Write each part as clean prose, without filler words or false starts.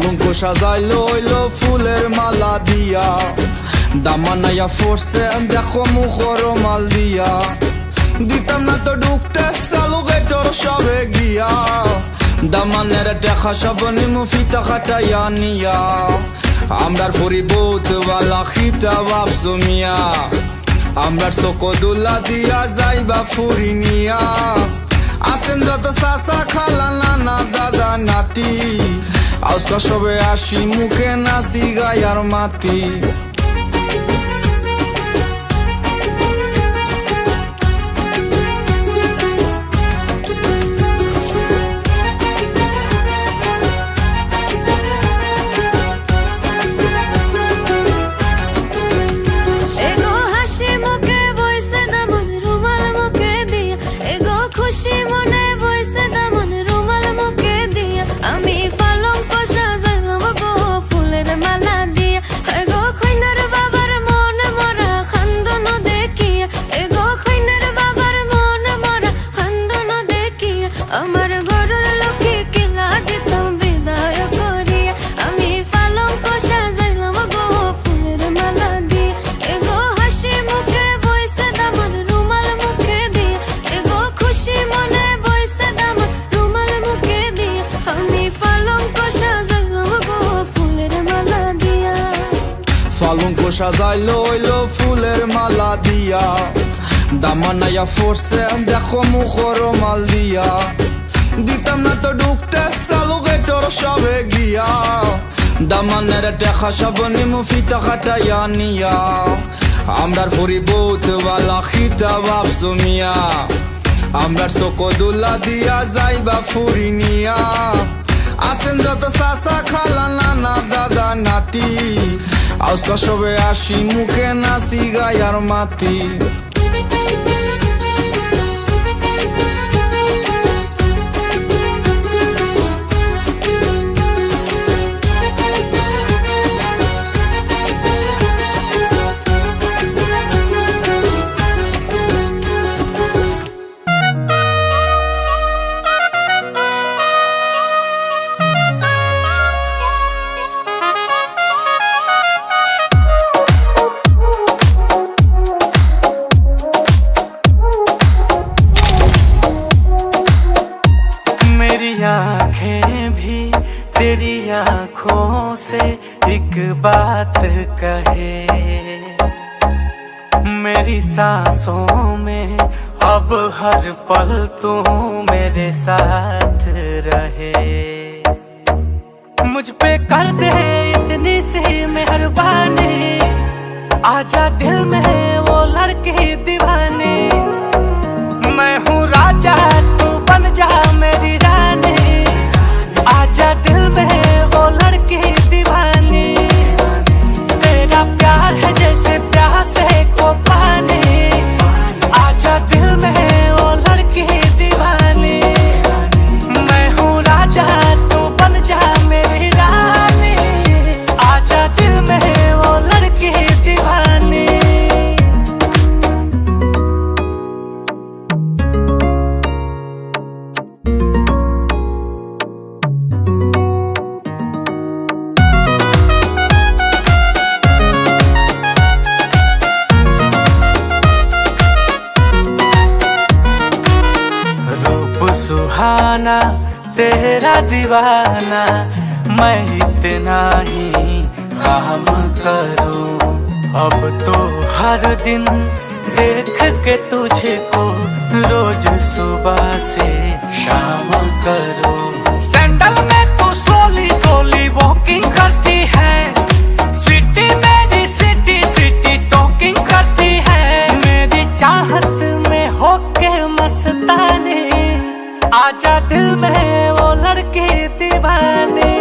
পালঙ্ক সাজাইলো হইলো ফুলের মালা দিয়া, দামানাইয়া ফোরছে দেখো মুখর মাল দিয়া। দিতাম না তো ঢুকতে চালু গেটর সবে গিয়া, দামানের দেখা সব নিমু ফিতা খাটাইয়া নিয়া। আমরার পরিবোধ বালা খিতা ভাবছো মিয়া, আমরার চকদুল্লা দিয়া যাইবা ফুরি নিয়া। আসেন যত চাচা খালা নানা দাদা নাতি, আজকা সবে আসি মুখে নাচি গায়ার মাতি। খুশি মনে বইছে দামন রুমাল মুখে দিয়া, আমি পালঙ্ক সাজাইলাম গো ফুলের মালা দিয়া। গো খৈনার বাবার মন মরা খান্দন দেখিয়া, গো খৈনার বাবার মন মরা খান্দন দেখিয়া। আমার ঘরের লোকে কিলা দিতাম বিদায় করিয়া, আমি পালঙ্ক সাজাইলাম গো ফুলের মালা দিয়া। গো হাসি মুখে বইছে দামন রুমাল মুখে দিয়া, গো খুশি মনে বইছে দামন রুমাল মুখে দিয়া। আমি পালঙ্ক সাজাইলাম গো ফুলের মালা দিয়া। পালঙ্ক সাজাইলো হইলো ফুলের মালা দিয়া, দামানাইয়া ফোরছে দেখো মুখর মাল দিয়া। দিতাম না তো ঢুকতে চালু গেটর সবে গিয়া, দামানের দেখা সব নিমু ফিতা খাটাইয়া নিয়া। আমরার পরিবোধ বালা খিতা ভাবছো মিয়া, আমরার চকদুল্লা দিয়া যাইবা ফুরি নিয়া। আসেন যত চাচা খালা নানা দাদা নাতি, আজকা সবে আসি মুখে নাচি গায়ার মাতি। आँखें भी तेरी आँखों से एक बात कहे, मेरी सांसों में अब हर पल तू मेरे साथ रहे। मुझ पे कर दे इतनी सी मेहरबानी, आजा दिल में वो लड़की दीवानी। मैं हूँ राजा तू बन जा मेरी रानी, आजा दिल में वो लड़की दीवानी। तेरा प्यार है जैसे प्यासे को पानी, आजा दिल में वो लड़की दीवानी। मैं हूँ राजा तू बन जा मेरी रानी, आजा दिल में वो लड़की दीवानी। सुहाना तेरा दीवाना, मैं इतना ही काम करूं। अब तो हर दिन देख के तुझको रोज सुबह से शाम करूं। सैंडल में तू सोली सोली वॉकिंग करती है, स्वीटी मेरी सिटी सिटी टॉकिंग करती है। मेरी चाहत में होके मस्तानी, आजा दिल में वो लड़की दीवानी।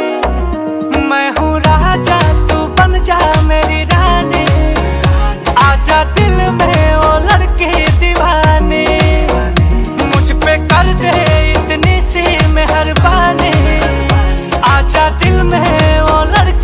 मैं हूँ राजा तू बन जा मेरी रानी, आजा दिल में वो लड़की दीवानी। मुझ पे कर दे इतनी सी मेहरबानी, आजा दिल में वो लड़की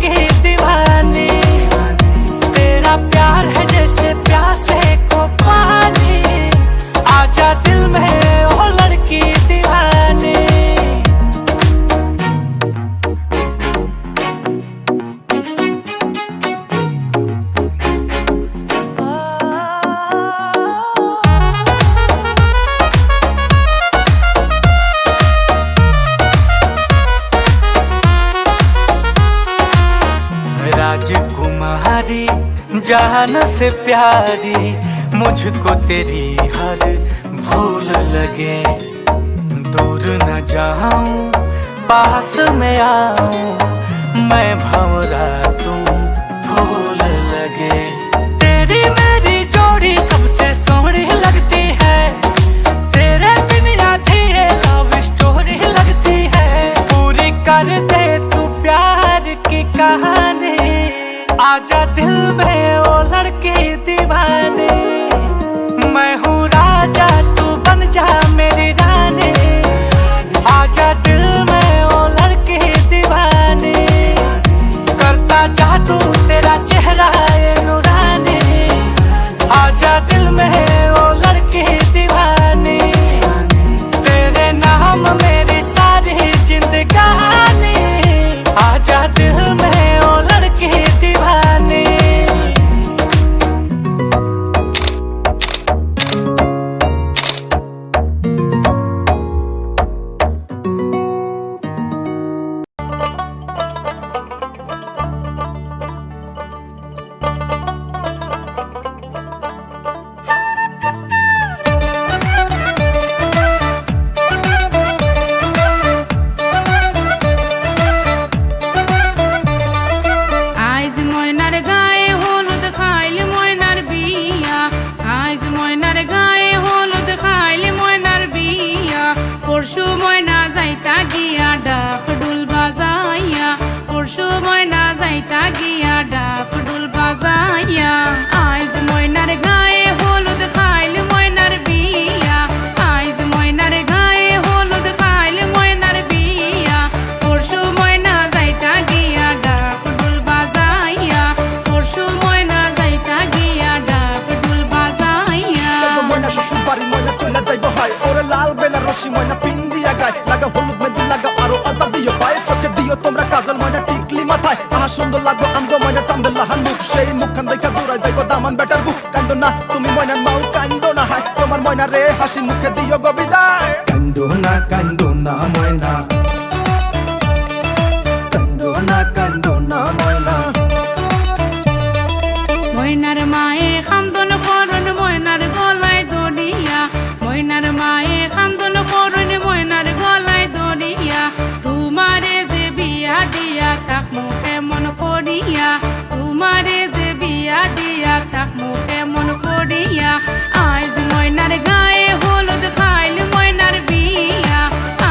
तुम्हारी जान से प्यारी मुझको तेरी हर भूल लगे। दूर न जाऊं पास में आऊं मैं भंवरा तू फूल लगे। तेरी मेरी जोड़ी सबसे सोहनी लगती है, तेरे बिन आधी ये लव स्टोरी लगती है। पूरी कर दे तू प्यार की कहानी, आजा दिल में वो लड़की दीवानी। मैं हूँ राजा तू बन जा मेरी रानी, आजा दिल में वो लड़की दीवानी। करता जादू तेरा चेहरा ये नूरानी, आजा दिल में वो लड़की दीवानी। तेरे नाम मेरी सारी जिंदगानी, आजा दिल में वो लड़की दीवानी। আইজ ময়নার গায়ে হলুদ খাইলে ময়নার বিয়া, আইজ ময়নার গায়ে হলুদ খাইলে ময়নার বিয়া। পরশু ময়না যাইতা গিয়া ডাক ডুল বাজাইয়া, পরশু ময়না যাইতা গিয়া ডাক ডুল বাজাইয়া। আইজ ময়নার গায়ে হলুদ খাইলে ময়নার বিয়া, আইজ ময়নার গায়ে হলুদ খাইলে ময়নার বিয়া। পরশু ময়না যাইতা গিয়া ডাক ডুল বাজাইয়া, পরশু ময়না যাইতা গিয়া ডাক ডুল বাজাইয়া। চলো ময়না শ্বশুর বাড়ি, ময়না চলে যাইব হয়। ওরে লাল বেনারসি ময়না পিন দিয়া গায়, লাগা হলুদ মেহেন্দি লাগা আরো আলতা দিও পায়ে। চোখে দিও তোমরা কাজল, ময়না টিকলি মাথায়। আহা সুন্দর লাগো আমগো ময়না চান্দের লাহান মুখ, সেই মুখখান দেখা দূরায় যাইব দামান বেটার বুক। কান্দো না তুমি ময়নার মাও, কান্দো না হায় তোমার ময়না রে হাসি মুখে দিও গো বিদায়। কান্দো না ময়না, কান্দো না ময়না। ময়নার মায়ে খান্দন করন ময়নার গলায় দড়িয়া, ময়নার মায়ে খান্দন করন ময়নার গলায় দড়িয়া। তোমারে যে বিয়া দিয়া তাক মুখে মন করিয়া, তোমারে যে বিয়া দিয়া তাক মুখে মন করিয়া। আইজ ময়নার গায়ে হলুদ খাইলে ময়নার বিয়া,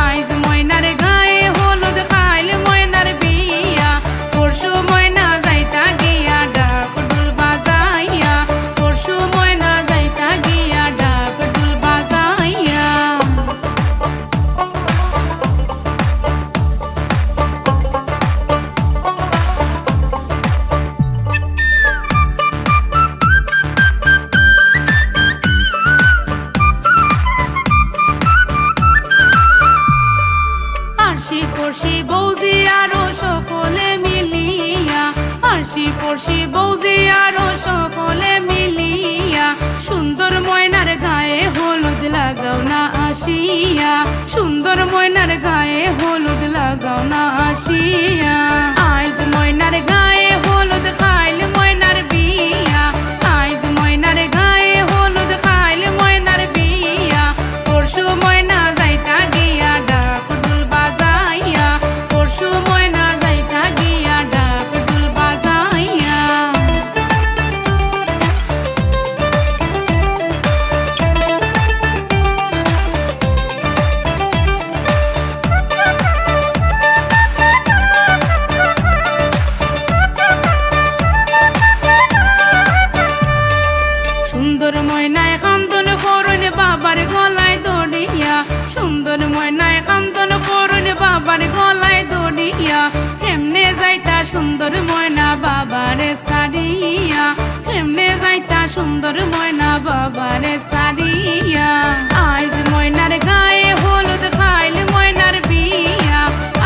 আইজ ময়নার গায়ে হলুদ খাইলে ময়নার বিয়া। পরশু ময়না যাইতা গিয়া ডাক ডুল বাজাইয়া, পরশু ময়না যাইতা গিয়া ডাক ডুল বাজাইয়া। আরশি ফরশি বৌজি আরো সকলে মিলিয়া, আরশি ফরশি বৌজি আরো সকলে মিলিয়া। সুন্দর ময়নার গায়ে হলুদ লাগাও না আসিয়া, সুন্দর ময়নার গায়ে হলুদ লাগাও না আসিয়া। আইজ ময়নার গায়ে হলুদ খাইলে ময়নার বিয়া, আইজ ময়নার গায়ে হলুদ খাইলে ময়নার বিয়া। পরশু ময়না যাইতা গিয়া ডাক ডুল বাজাইয়া, পরশু ময়না যাইতা গিয়া ডাক ডুল বাজাইয়া। সুন্দর ময়নায় খান্দন করুন বাবার গলায় দড়িয়া, সুন্দর ময়নায় খান্দন করুন বাবার গলায় দড়িয়া। কেমনে যাইতা সুন্দর ময়না বাবারে সারিয়া, কেমনে যাইতা সুন্দর ময়না বাবারে সারিয়া। আইজ ময়নার গায়ে হলুদ খাইলে ময়নার বিয়া,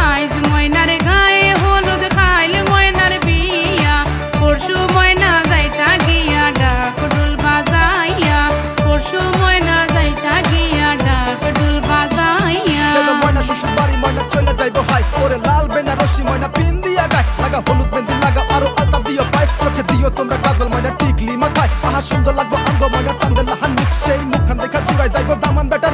আইজ ময়নার গায়ে হলুদ খাইলে ময়নার বিয়া। পরশু ময়না যাইতা গিয়া ডাক ডুল বাজাইয়া, পরশু ময়না যাইতা গিয়া ডাক ডুল বাজাইয়া। চলো ময়না শ্বশুর বাড়ি, ময়না চলে যাইব হয়। ওরে লাল বেনারসি ময়না পিন দিয়া গায়, লাগা হলুদ মেহেন্দি লাগা আরো আলতা দিও পায়। চোখে দিও তোমরা কাজল ময়না টিকলি মাথায় আহা সুন্দর লাগবো আমগো ময়না চান্দের লাহান মুখ সেই মুখখান দেখা চুরাই যাইবো দামান বেটার